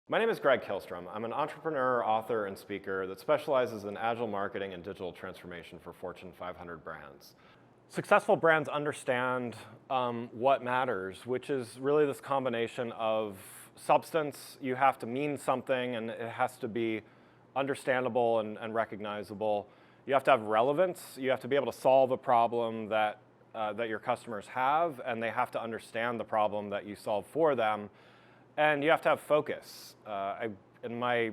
My name is Greg Kihlström. I'm an entrepreneur, author, and speaker that specializes in agile marketing and digital transformation for Fortune 500 brands. Successful brands understand what matters, which is really this combination of substance. You have to mean something, and it has to be understandable and recognizable. You have to have relevance. You have to be able to solve a problem that your customers have, and they have to understand the problem that you solve for them. And you have to have focus. In my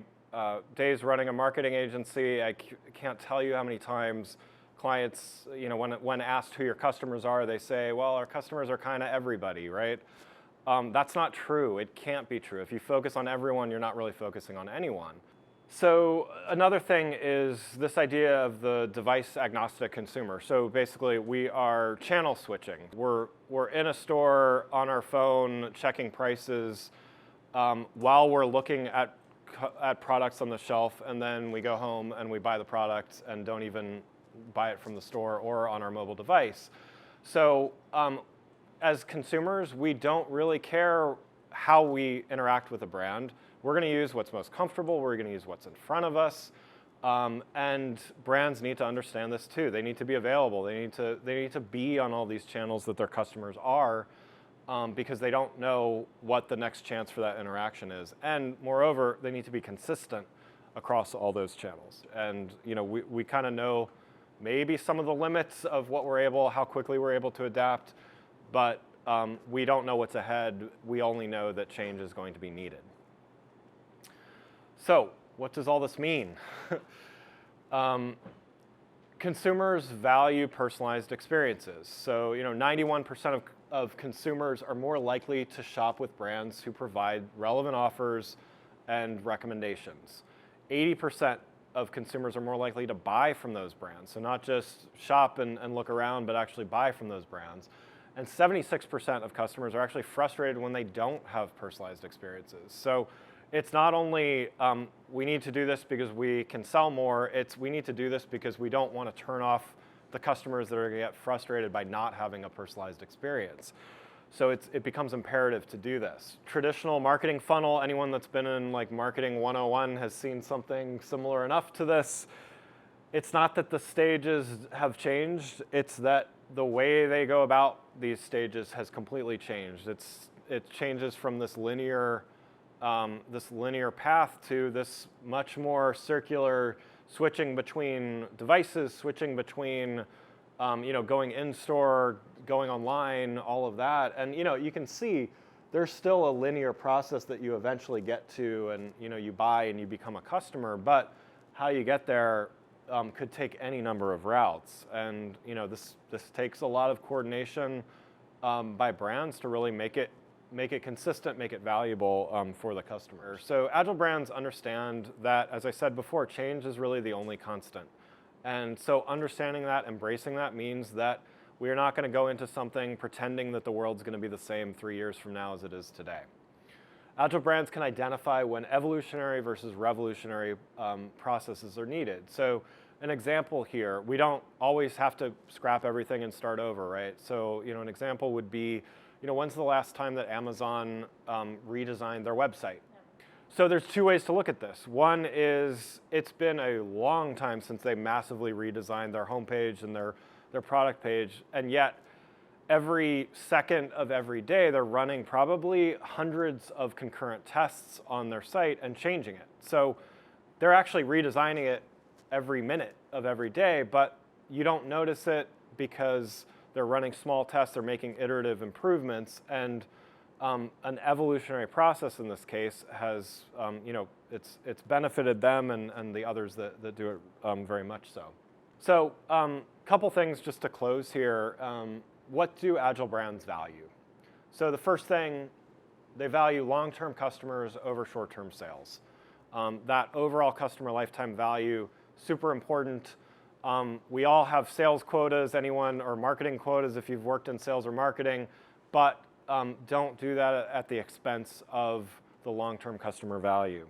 days running a marketing agency, I can't tell you how many times clients, when asked who your customers are, they say, well, our customers are kind of everybody, right? That's not true. It can't be true. If you focus on everyone, you're not really focusing on anyone. So another thing is this idea of the device agnostic consumer. So basically, we are channel switching. We're in a store on our phone checking prices, while we're looking at products on the shelf, and then we go home and we buy the product and don't even buy it from the store or on our mobile device. So as consumers, we don't really care how we interact with a brand. We're going to use what's most comfortable. We're going to use what's in front of us. And brands need to understand this too. They need to be available. They need to be on all these channels that their customers are. Because they don't know what the next chance for that interaction is. And moreover, they need to be consistent across all those channels. And we kind of know maybe some of the limits of how quickly we're able to adapt, but we don't know what's ahead. We only know that change is going to be needed. So what does all this mean? Consumers value personalized experiences. So 91% of consumers are more likely to shop with brands who provide relevant offers and recommendations. 80% of consumers are more likely to buy from those brands. So not just shop and look around, but actually buy from those brands. And 76% of customers are actually frustrated when they don't have personalized experiences. So it's not only we need to do this because we can sell more, it's we need to do this because we don't want to turn off the customers that are going to get frustrated by not having a personalized experience. So it becomes imperative to do this. Traditional marketing funnel, anyone that's been in marketing 101 has seen something similar enough to this. It's not that the stages have changed, it's that the way they go about these stages has completely changed. It changes from this linear path to this much more circular switching between devices, switching between going in-store, going online, all of that. And you can see there's still a linear process that you eventually get to, and you buy and you become a customer, but how you get there could take any number of routes. And this takes a lot of coordination by brands to really make it consistent, make it valuable for the customer. So agile brands understand that, as I said before, change is really the only constant. And so understanding that, embracing that, means that we are not going to go into something pretending that the world's going to be the same 3 years from now as it is today. Agile brands can identify when evolutionary versus revolutionary processes are needed. So an example here, we don't always have to scrap everything and start over, right? So an example would be, when's the last time that Amazon redesigned their website? So there's two ways to look at this. One is it's been a long time since they massively redesigned their homepage and their product page, and yet every second of every day they're running probably hundreds of concurrent tests on their site and changing it. So they're actually redesigning it every minute of every day, but you don't notice it because they're running small tests, they're making iterative improvements, and an evolutionary process in this case has, it's benefited them and the others that do it very much so. So couple things just to close here. What do agile brands value? So the first thing, they value long-term customers over short-term sales. That overall customer lifetime value, super important. We all have sales quotas, or marketing quotas if you've worked in sales or marketing, but don't do that at the expense of the long-term customer value.